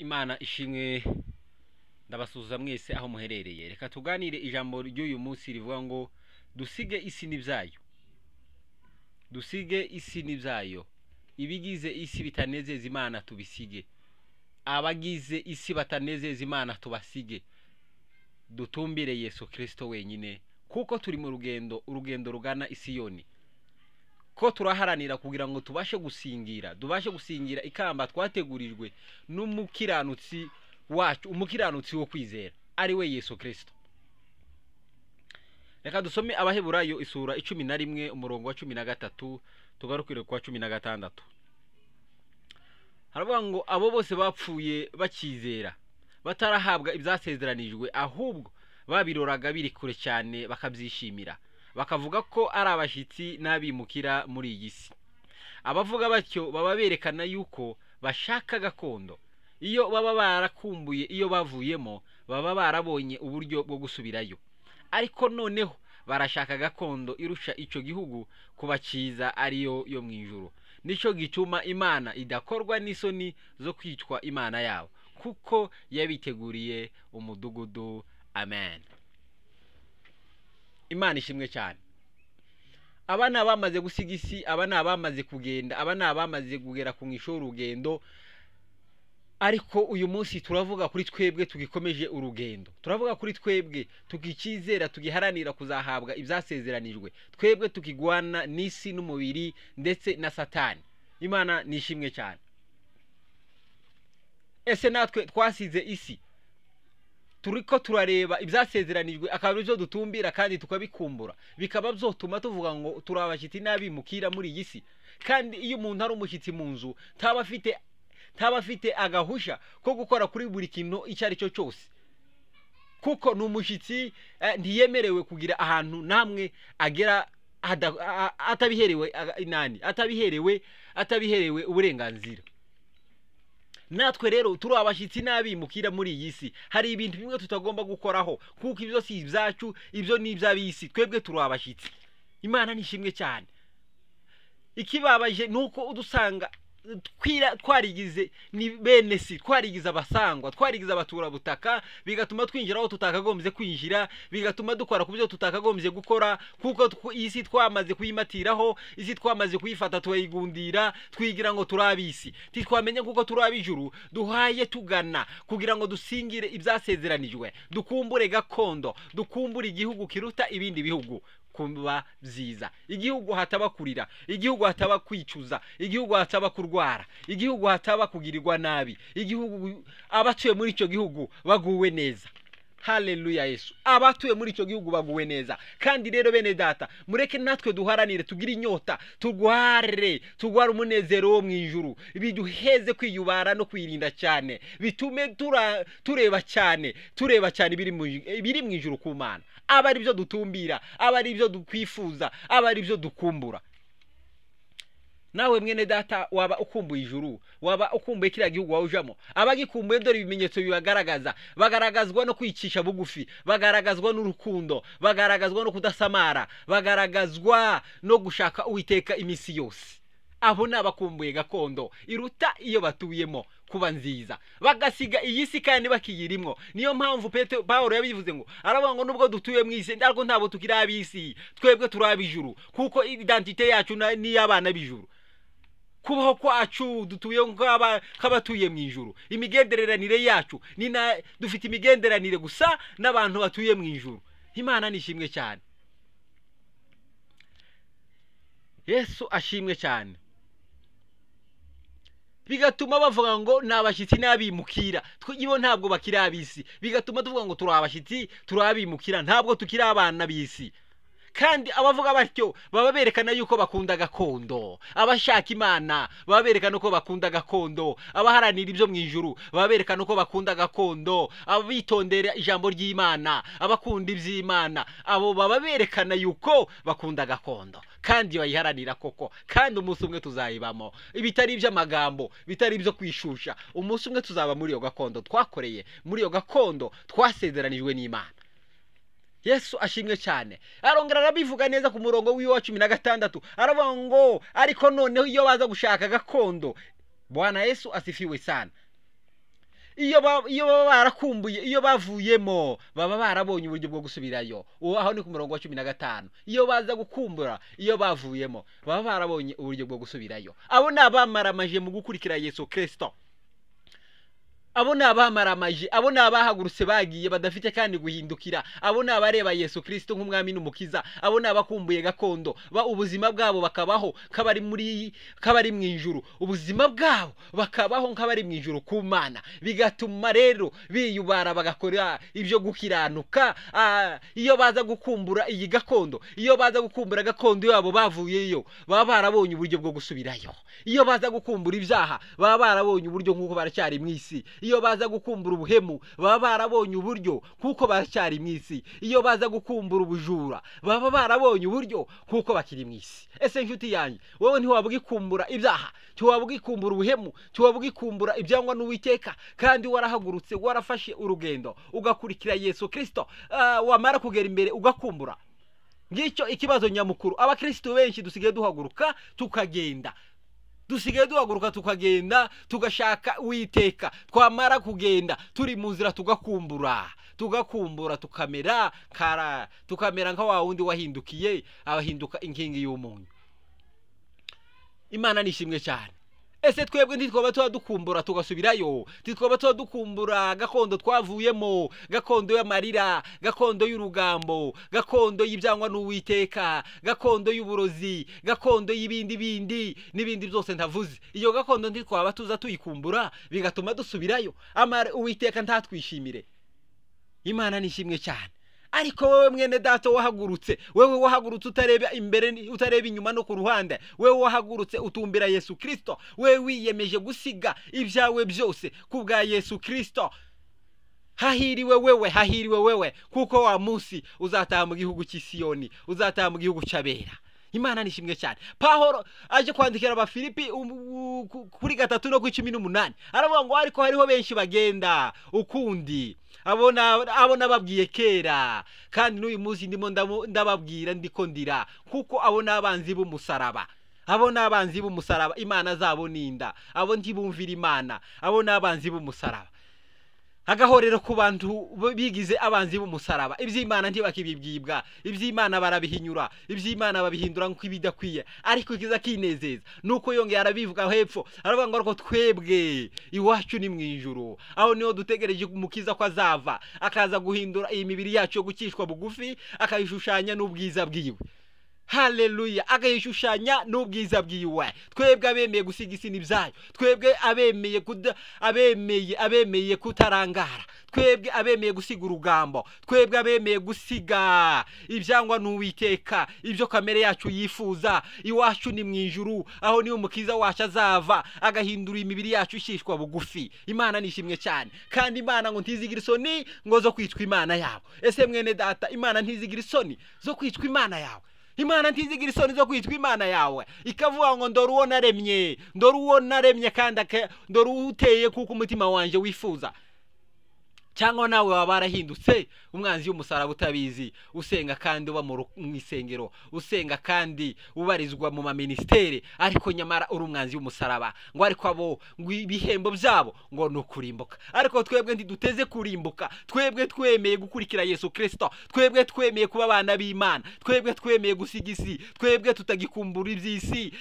Imana ishimwe, ndabasuhuza mwese aho muherereye. Reka tuganire ijambo ry'uyu munsi rivuga ngo dusige isi n'ibyayo. Dusige isi n'ibyayo. Ibigize isi bitanezeza Imana tubisige. Abagize isi batanezeza Imana tubasige. Dutumbire Yesu Kristo wenyine kuko turi mu urugendo rugana Isiyoni. Ko turaharanira kugira ngo tubashe gusingira ikamba twategurijwe n'umukiranutsi wacu, umukiranutsi wo kwizera ari we Yesu Kristo. Reka dusome Abaheburayo isura 11 umurongo wa 13 tugarukire kwa 16. Haravuga ngo abo bose bapfuye bakizera batarahabwa ibyasezeranijwe, ahubwo babiroraga biri kure cyane bakabyishimira, bakavuga ko ari abashitsi n'abimukira muri iyi si. Abavuga batyo baba berekana yuko bashaka gakondo. Iyo baba barakumbuye iyo bavuyemo, baba barabonye uburyo bwo gusubirayo. Ariko noneho barashaka gakondo irusha ico gihugu kubakiza ariyo yo mwijuru. Nico gituma Imana idakorwa n'isoni zo kwitwa Imana yabo, kuko yabiteguriye umudugudu. Amen. Imana ishimwe cyane. Abana bamaze gusiga isi, abana bamaze kugenda, abana bamaze kugera ku mwisho urugendo. Ariko uyu munsi turavuga kuri twebwe tugikomeje urugendo. Turavuga kuri twebwe tukikizera, tugiharanira kuzahabwa ibyasezeranijwe. Twebwe tukigwana n'isi n'umubiri ndetse na Satani. Imana nishimwe cyane. Ese natwe twasize isi, turiko turareba ibyasezeranijwe, akaba byo dutumbira kandi tukabikumbura, bikaba byotuma tuvuga ngo turabashitsi n'abimukira muri iyi si. Kandi iyo umuntu ari umushyitsi mu nzu ntaba afite agahusha ko gukora kuri buri kintu icyo ari cyo cyose, kuko n'umushyitsi ntiyemerewe kugira ahantu namwe agera atabiherewe uburenganzira. Natwe rero turi abashitsi n'abimukira muri iyi si. Hari ibintu bimwe tutagomba gukoraho kuko ibyo si ibyacu, ibyo ni iby'abisi. Twebwe turi abashitsi. Imana nishimwe cyane. Ikibabaje nuko udusanga twarigize ni bene si, twarigize abasangwa, twarigize abatura butaka, bigatuma twinjiraho tutakagombye kwinjira, bigatuma dukora kubyo tutakagombye gukora, kuko isi twamaze kuyimatiraho, isi twamaze kuyifata tuyigundira, twigira ngo turabisi. Titwamenye kuko turabijuru, duhaye tugana kugira ngo dusingire ibyasezeranijwe, dukumbure gakondo, dukumbure igihugu kiruta ibindi bihugu kuba byiza. Igihugu hataba kurira, igihugu hataba kwicuza, igihugu hataba kurwara, igihugu hataba kugirirwa nabi, igihugu abatuye muri icyo gihugu baguwe neza. Haleluya Yesu. Abatuye muri icyo gihugu baguwe neza. Kandi rero bene data, mureke natwe duharanire, tugire inyota, tugware umunezero wo mwijuru, biduheze kwiyubara no kwirinda cyane, bitume tureba cyane biri mwijuru ku Mana. Aba ari byo dutumbira, aba ari byo dukwifuza, aba ari byo dukumbura. Nawe mwene data, waba ukumbuye ijuru, waba ukumbuye kiriya gihugu wawujamo, abagikumbuye dore ibimenyetso bibagaragaza. Bagaragazwa no kwicisha bugufi, bagaragazwa n'urukundo, bagaragazwa no kudasamara, bagaragazwa no gushaka Uwiteka imisi yose. Abo nabakumbuye gakondo iruta iyo batuyemo kuba nziza, bagasiga iyi si kandi bakiyirimo. Niyo mpamvu Paulo yabivuze ngo aravuga ngo nubwo dutuye mu isi ariko ntabo tukiri abisi, twebwe turabijuru, kuko identite yacu ni y'abana bijuru. Kubaho kwacu dutuye nk'abatuye mu ijuru. Imigenderanire yacu dufite imigenderanire gusa n'abantu batuye mu ijuru. Imana nishimwe cyane. Yesu ashimwe cyane. Bigatuma bavuga ngo nabashitsi n'abimukira, ibo ntabwo bakiri abisi. Bigatuma tuvuga ngo turi abashitsi, turi abimukira, ntabwo tukiri abana bisi. Kandi abavuga batyo baba berekana yuko bakunda gakondo. Abashaka Imana baba berekana ko bakunda gakondo. Abaharanira ibyo mu ijuru baba berekana ko bakunda gakondo. Abitondera ijambo ry'Imana, abakunda iby'Imana, abo baba berekana yuko bakunda gakondo kandi bayiharanira koko. Kandi umunsi umwe tuzayibamo, ibitari iby'amagambo, bitari ibyo kwishusha. Umunsi umwe tuzaba muri iyo gakondo twakoreye, muri iyo gakondo twasezeranijwe n'Imana. Yesu ashimwe cyane. Arongera arabivuga neza ku murongo w'iwa 16. Aravuga ngo ariko noneho iyo baza gushaka gakondo, Bwana Yesu asifiwe sana. iyo baba barakumbuye, iyo bavuyemo baba barabonye uburyo bwo gusubirayo. Aho ni ku murongo wa 15. iyo baza gukumbura, iyo bavuyemo baba barabonye uburyo bwo gusubirayo. Abo ni abamaramaje mu gukurikira Yesu Kristo. Abo ni abamaramaje, abo ni abahagurutse bagiye badafite kandi guhindukira. Abo ni abareba Yesu Kristo nk'umwami n'umukiza. Abo ni abakumbuye gakondo, ubuzima bwabo bakabaho kabari mu ijuru. Ubuzima bwabo bakabaho nk'abari mu ijuru ku Mana, bigatuma rero biyubara bagakora ibyo gukiranuka. Iyo baza gukumbura iyi gakondo, iyo baza gukumbura gakondo yabo bavuyeyo, baba barabonye uburyo bwo gusubirayo. Iyo baza gukumbura ibyaha, baba barabonye uburyo nk'uko baracyari mu isi. Iyo baza gukumbura ubuhemu, baba barabonye uburyo kuko baracyari mu isi. Iyo baza gukumbura ubujura, baba barabonye uburyo kuko bakiri mu isi. Ese nshuti yanjye, wowe ntiwabwikumbura ibyaha, ntiwabwikumbura ubuhemu, ntiwabwikumbura ibyangwa n'Uwiteka, kandi warahagurutse, warafashe urugendo ugakurikira Yesu Kristo, wamara kugera imbere ugakumbura. Ngicyo ikibazo nyamukuru. Abakristo benshi dusigaye duhaguruka tukagenda, tugashaka Uwiteka. Twamara kugenda turi mu nzira tugakumbura, tukamera nka wa wundi wahindukiye, abahinduka inkingi y'umunyu. Imana nishimwe cyane. Ese twebwe ntitwaba tudukumbura tugasubirayo? Ntitwaba tudukumbura gakondo twavuyemo, gakondo y'amarira, gakondo y'urugambo, gakondo y'ibyangwa n'Uwiteka, gakondo y'uburozi, gakondo y'ibindi n'ibindi byose ntavuze. Iyo gakondo ntitwaba tuza tuyikumbura bigatuma dusubirayo, Uwiteka ntatwishimire. Imana nishimwe cyane. Ariko wowe mwene data wahagurutse, wewe wahagurutse utareba imbere, utareba inyuma no ku ruhande, wewe wahagurutse utumbira Yesu Kristo, wewe wiyemeje gusiga ibyawe byose kubwa Yesu Kristo, hahiriwe wewe, kuko wa munsi uzataha mu gihugu cy'Isiyoni, uzataha mu gihugu cy'abera. Imana nishimwe cyane. Pawulo aje kwandikira Abafilipi kuri 3 no 18, aravuga ngo ariko hariho benshi bagenda ukundi, abona babwiye kera, kandi n'uyu munsi ndimo ndababwira ndiko ndira, kuko abona abanzi b'umusaraba. Imana zabo ninda, abo ntibumvira Imana, abona abanzi b'umusaraba. Agahorero ku bantu bigize abanzi b'umusaraba. Iby'Imana ntibakibibwibwa, iby'Imana barabihinyura, iby'Imana babihindura nk'ibidakwiye. Ariko kiza kinezeza nuko yongeye arabivuga hepfo, aravuga ngo ariko twebwe iwacu ni mu ijuru, aho niho dutegereje umukiza ko azava, akaza guhindura iyi mibiri yacu yo gukishwa bugufi, akayishushanya n'ubwiza bwiwe. Haleluya. Agayishushanya n'ubwiza bwiwe. Twebwe abemeye gusiga isi n'ibyayo, twebwe abemeye kutarangara, twebwe abemeye gusiga urugambo, twebwe abemeye gusiga ibyangwa n'Uwiteka, ibyo kamere yacu yifuza. Iwacu ni mu ijuru, aho niho umukiza wacu azava, agahindura imibiri yacu ishishwa bugufi. Imana nishimwe cyane. Kandi Imana ngo ntizigira isoni ngo zo kwitwa Imana yabo. Ese mwene data, Imana ntizigira isoni zo kwitwa Imana yawe? Imana ntizigira isoni zo kwitwa Imana yawe, ikavuga ngo ndore uwo naremye kandi ndore uteye kuko umutima wanje wifuza. Cyangwa nawe waba warahindutse umwanzi w'umusaraba utabizi, usenga kandi uba mu isengero, usenga kandi ubarizwa mu maministeri, ariko nyamara uri umwanzi w'umusaraba. Ngo ariko abo ngo ibihembo byabo ngo no kurimbuka. Ariko twebwe ntiduteze kurimbuka, twebwe twemeye gukurikira Yesu Kristo, twebwe twemeye kuba abana b'Imana, twebwe twemeye gusiga isi, twebwe tutagikumbura iby'isi.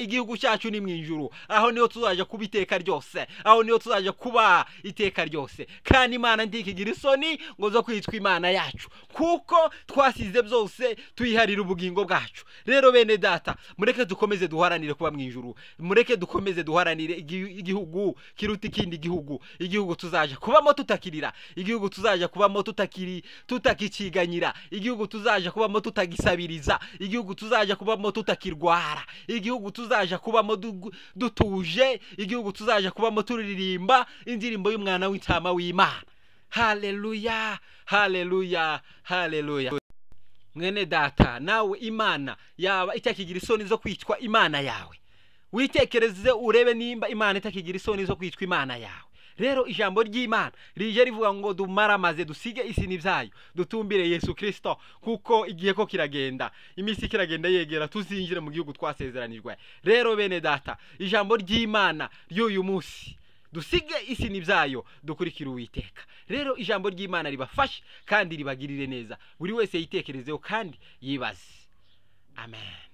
Igihugu cyacu ni mu ijuru, aho niho tuzaje kuba iteka ryose, aho niho tuzaje kuba iteka ryose. Kandi Imana ntikigira isoni ngo zo kwitwa Imana yacu, kuko twasize byose tuyiharira ubugingo bwacu. Rero bene data, mureke dukomeze duharanire kuba mu ijuru, mureke dukomeze duharanire igihugu kiruta ikindi gihugu, igihugu tuzaje kubamo tutakirira, igihugu tuzaje kubamo tutakiciganyira, igihugu tuzaje kubamo tutagisabiriza, igihugu tuzaje kubamo tutakirwara, igihugu tuzaje kubamo dutuje, igihugu tuzaje kubamo turirimba indirimbo y'umwana w'intama w'Imana. Haleluya, haleluya, haleluya. Mwene data, nawe Imana yaba itakigira isoni zo kwitwa Imana yawe? Witekereze urebe nimba Imana itakigira isoni zo kwitwa Imana yawe. Rero ijambo ry'Imana rije rivuga ngo dumaramaze dusige isi n'ibyayo, dutumbire Yesu Kristo, kuko igihe ko kiragenda, iminsi kiragenda yegera, tuzinjire mu gihugu twasezeranirwe. Rero bene data, ijambo ry'Imana ry'uyu munsi dusige isi n'ibyayo dukurikira Uwiteka. Rero ijambo ry'Imana ribafashe kandi ribagirire neza, buri wese yitekerezeho kandi yibaze. Amen.